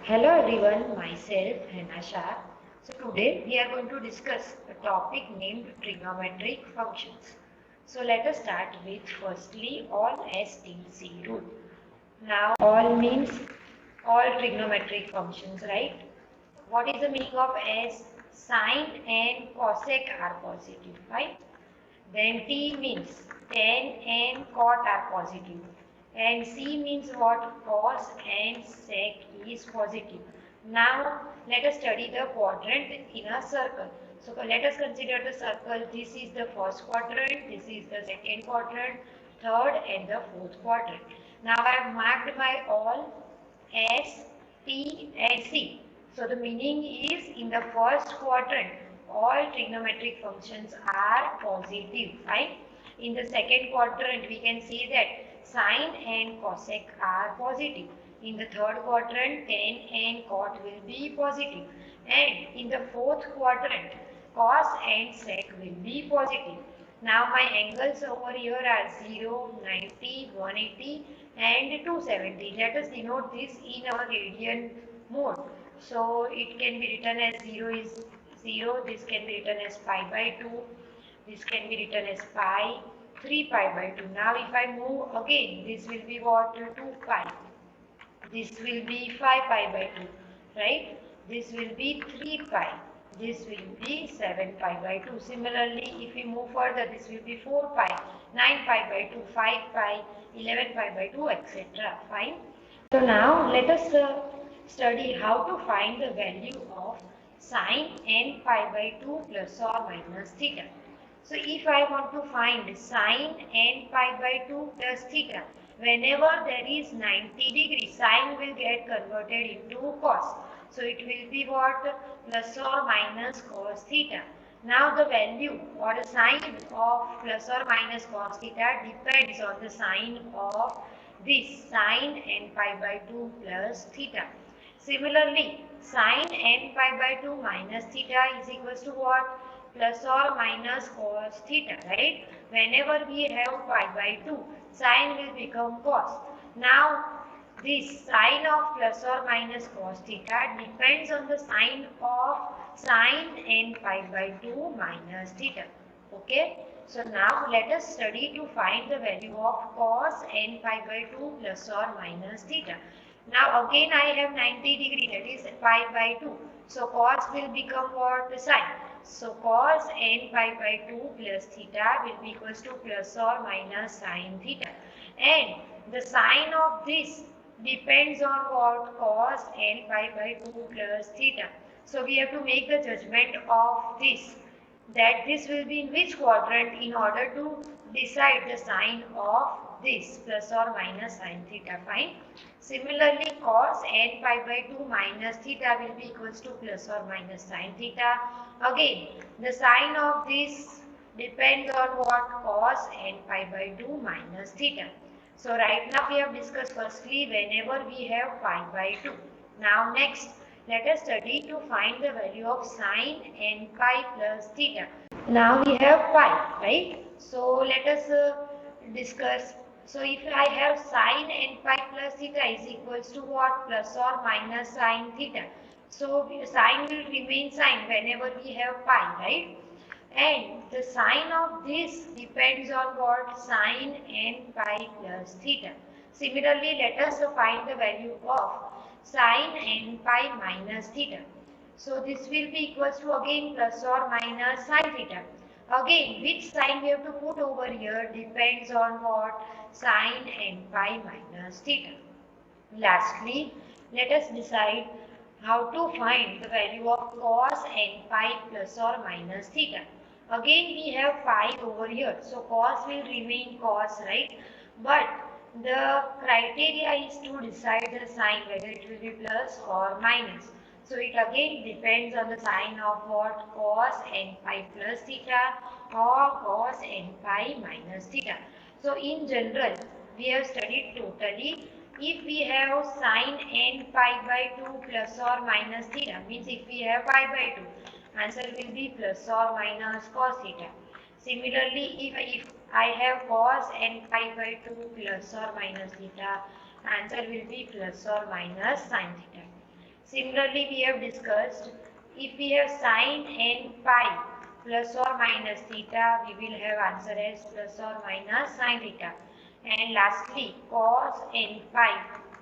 Hello everyone, myself Hanasha. So today we are going to discuss a topic named trigonometric functions. So let us start with firstly all STC rule. Now all means all trigonometric functions, right? What is the meaning of S? Sine and cosec are positive, right? Then T means tan and cot are positive. And C means what? Cos and sec is positive. Now let us study the quadrant in a circle. So let us consider the circle. This is the first quadrant, this is the second quadrant, third and the fourth quadrant. Now I have marked my all S, T and C. So the meaning is in the first quadrant all trigonometric functions are positive, right? In the second quadrant we can see that sine and cosec are positive. In the third quadrant tan and cot will be positive. And in the fourth quadrant cos and sec will be positive. Now my angles over here are 0, 90, 180 and 270. Let us denote this in our radian mode. So it can be written as 0 is 0, this can be written as pi by 2, this can be written as pi, 3 pi by 2. Now if I move again, this will be what? 2 pi. This will be 5 pi by 2, right? This will be 3 pi. This will be 7 pi by 2. Similarly, if we move further, this will be 4 pi, 9 pi by 2, 5 pi, 11 pi by 2, etc. Fine. So now let us study how to find the value of sine n pi by 2 plus or minus theta. So if I want to find sine n pi by 2 plus theta, whenever there is 90 degrees, sine will get converted into cos. So it will be what? Plus or minus cos theta. Now the value or the sign of plus or minus cos theta depends on the sign of this sine n pi by 2 plus theta. Similarly, sine n pi by 2 minus theta is equals to what? Plus or minus cos theta, right? Whenever we have pi by 2, sine will become cos. Now, this sign of plus or minus cos theta depends on the sign of sine n pi by 2 minus theta. Okay? So now let us study to find the value of cos n pi by 2 plus or minus theta. Now again I have 90 degree, that is pi by 2. So cos will become what? Sine. So cos n pi by 2 plus theta will be equals to plus or minus sine theta. And the sign of this depends on what? Cos n pi by 2 plus theta. So we have to make the judgment of this, that this will be in which quadrant in order to decide the sign of this plus or minus sine theta. Fine. Similarly, cos n pi by 2 minus theta will be equals to plus or minus sine theta. Again, the sign of this depends on what? Cos n pi by 2 minus theta. So right now we have discussed firstly whenever we have pi by 2. Now next, let us study to find the value of sine n pi plus theta. Now we have pi, right? So let us discuss. So if I have sine n pi plus theta is equals to what? Plus or minus sine theta. So sine will remain sine whenever we have pi, right? And the sign of this depends on what? Sine n pi plus theta. Similarly, let us find the value of sine n pi minus theta. So this will be equals to again plus or minus sine theta. Again, which sign we have to put over here depends on what? Sine n pi minus theta. Lastly, let us decide how to find the value of cos n pi plus or minus theta. Again, we have pi over here. So cos will remain cos, right? But the criteria is to decide the sign whether it will be plus or minus. So it again depends on the sign of what? Cos n pi plus theta or cos n pi minus theta. So in general, we have studied totally. If we have sine n pi by 2 plus or minus theta, means if we have pi by 2, answer will be plus or minus cos theta. Similarly, if I have cos n pi by 2 plus or minus theta, answer will be plus or minus sin theta. Similarly, we have discussed if we have sine n pi plus or minus theta, we will have answer as plus or minus sine theta. And lastly, cos n pi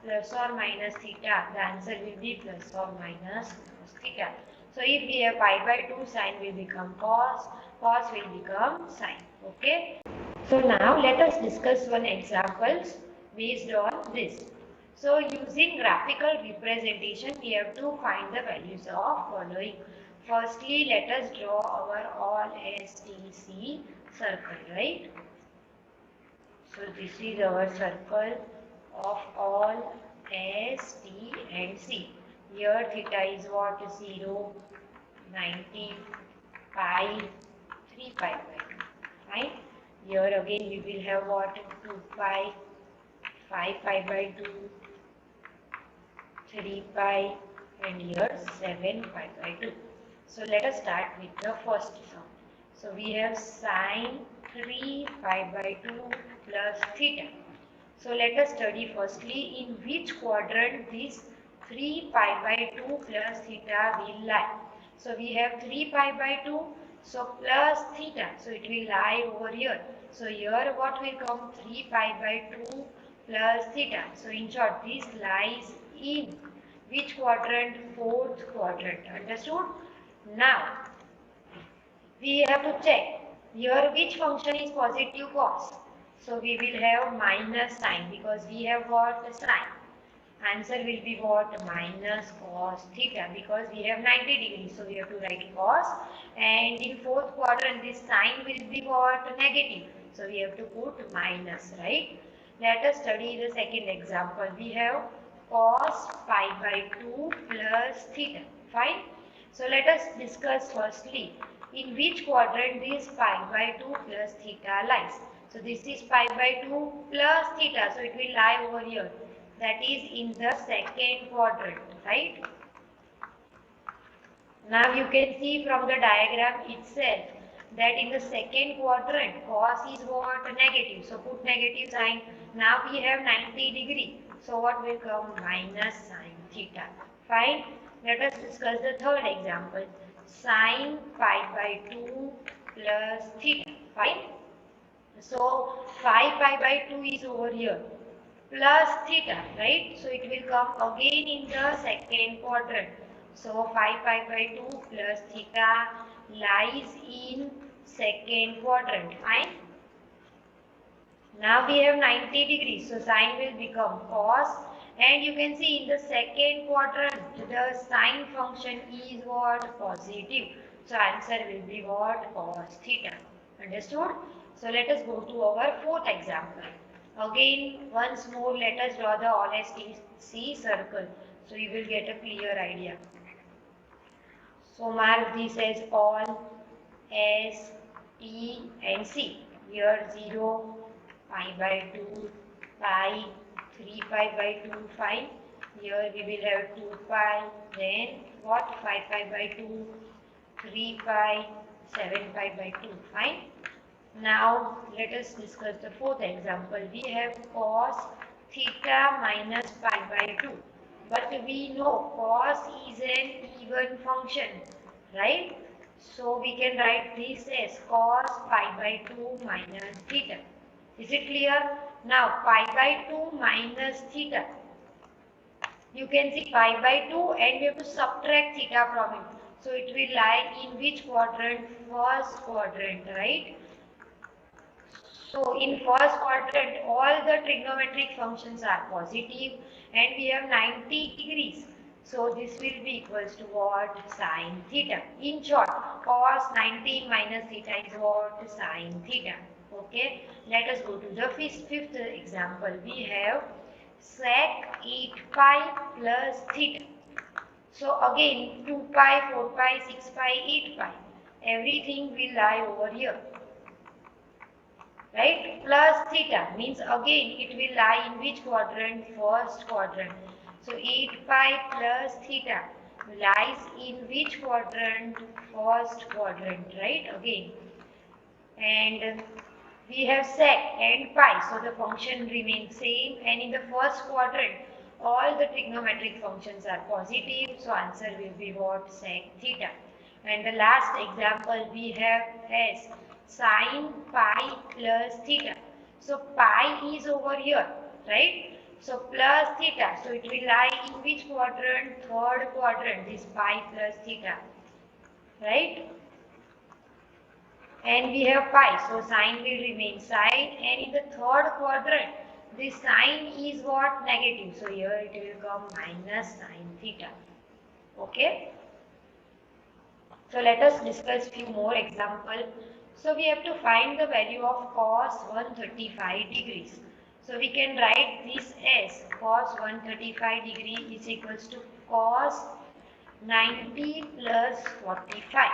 plus or minus theta, the answer will be plus or minus cos theta. So if we have pi by 2, sine will become cos, cos will become sine. Okay. So now let us discuss one examples based on this. So using graphical representation, we have to find the values of following. Firstly, let us draw our all S, T, C circle, right? So this is our circle of all S, T and C. Here theta is what? 0, 90, pi, 3 pi by 2. Fine. Here again we will have what? 2 pi, 5 pi by 2, 3 pi and here 7 pi by 2. So let us start with the first sum. So we have sine 3 pi by 2 plus theta. So let us study firstly in which quadrant this 3 pi by 2 plus theta will lie. So we have 3 pi by 2, so plus theta, so it will lie over here. So here what will come? 3 pi by 2 plus theta. So in short, this lies in which quadrant? Fourth quadrant. Understood? Now, we have to check here which function is positive cos. So we will have minus sine because we have got sine. Answer will be what? Minus cos theta because we have 90 degrees. So we have to write cos. And in fourth quadrant this sine will be what? Negative. So we have to put minus, right? Let us study the second example. We have cos pi by 2 plus theta. Fine. So let us discuss firstly in which quadrant this pi by 2 plus theta lies. So this is pi by 2 plus theta. So it will lie over here. That is in the second quadrant, right? Now you can see from the diagram itself that in the second quadrant cos is what? Negative. So put negative sign. Now we have 90 degree. So what will come? Minus sine theta. Fine. Let us discuss the third example. Sine pi by 2 plus theta. Fine. So 5 pi by 2 is over here plus theta, right? So it will come again in the second quadrant. So 5 pi by 2 plus theta lies in second quadrant. Fine. Now we have 90 degrees. So sine will become cos. And you can see in the second quadrant, the sine function is what? Positive. So answer will be what? Cos theta. Understood? So let us go to our fourth example. Again, once more, let us draw the all STC circle. So you will get a clear idea. So mark this as all S, T and C. Here 0, pi by 2, pi, 3 pi by 2, fine. Here we will have 2 pi, then what? 5 pi by 2, 3 pi, 7 pi by 2, fine. Now let us discuss the fourth example. We have cos theta minus pi by 2. But we know cos is an even function, right? So we can write this as cos pi by 2 minus theta. Is it clear? Now pi by 2 minus theta. You can see pi by 2 and we have to subtract theta from it. So it will lie in which quadrant? First quadrant, right? So in first quadrant, all the trigonometric functions are positive and we have 90 degrees. So this will be equals to what? Sine theta. In short, cos 90 minus theta is what? Sine theta. Okay. Let us go to the fifth example. We have sec 8 pi plus theta. So again 2 pi, 4 pi, 6 pi, 8 pi. Everything will lie over here. Right? Plus theta means again it will lie in which quadrant? First quadrant. So 8 pi plus theta lies in which quadrant? First quadrant, right? Again. And we have sec and pi, so the function remains same. And in the first quadrant, all the trigonometric functions are positive, so answer will be what? Sec theta. And the last example we have as sin pi plus theta. So pi is over here, right? So plus theta. So it will lie in which quadrant? Third quadrant. This pi plus theta, right? And we have pi, so sine will remain sine, and in the third quadrant this sine is what? Negative, so here it will come minus sine theta. Okay, so let us discuss few more examples. So we have to find the value of cos 135 degrees. So we can write this as cos 135 degree is equals to cos 90 plus 45.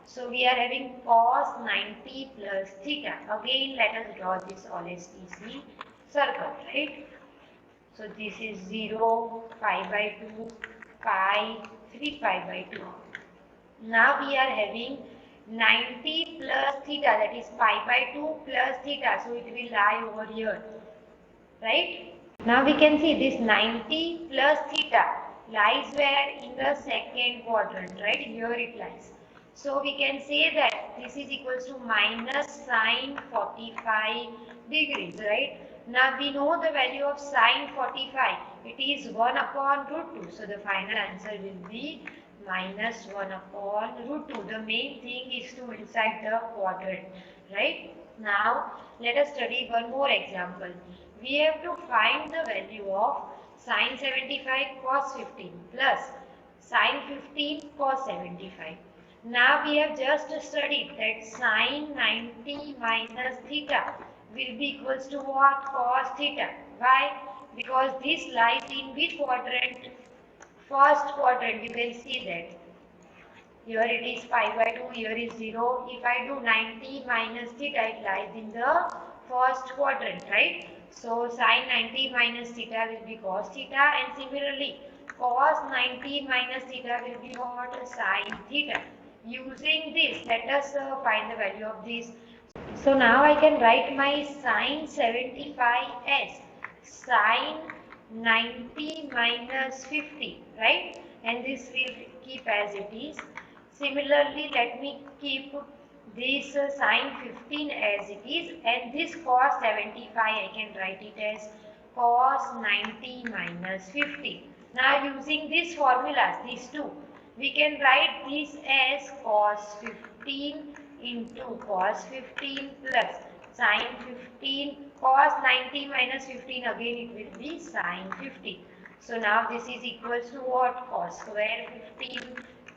So we are having cos 90 plus theta. Again, let us draw this all STC circle, right? So this is 0, pi by 2, pi, 3 pi by 2. Now we are having 90 plus theta, that is pi by 2 plus theta. So it will lie over here, right? Now we can see this 90 plus theta lies where? In the second quadrant, right? Here it lies. So we can say that this is equals to minus sine 45 degrees, right? Now we know the value of sine 45. It is 1 upon root 2. So the final answer will be minus 1 upon root 2. The main thing is to inside the quadrant, right? Now let us study one more example. We have to find the value of sine 75 cos 15 plus sine 15 cos 75. Now we have just studied that sine 90 minus theta will be equals to what? Cos theta. Why? Because this lies in which quadrant? First quadrant. You can see that. Here it is pi by 2, here is 0. If I do 90 minus theta, it lies in the first quadrant, right? So sine 90 minus theta will be cos theta, and similarly cos 90 minus theta will be what? Sine theta. Using this, let us find the value of this. So now I can write my sine 75 as sine 90 minus 50, right? And this will keep as it is. Similarly, let me keep this sine 15 as it is, and this cos 75 I can write it as cos 90 minus 50. Now using these formulas, these two, we can write this as cos 15 into cos 15 plus sine 15 cos 90 minus 15, again it will be sine 50. So now this is equals to what? Cos square 15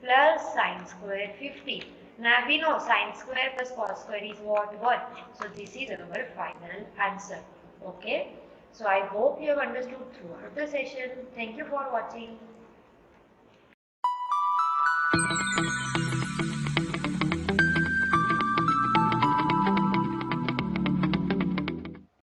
plus sine square 50. Now we know sine square plus cos square is what? 1. So this is our final answer. Okay. So I hope you have understood throughout the session. Thank you for watching.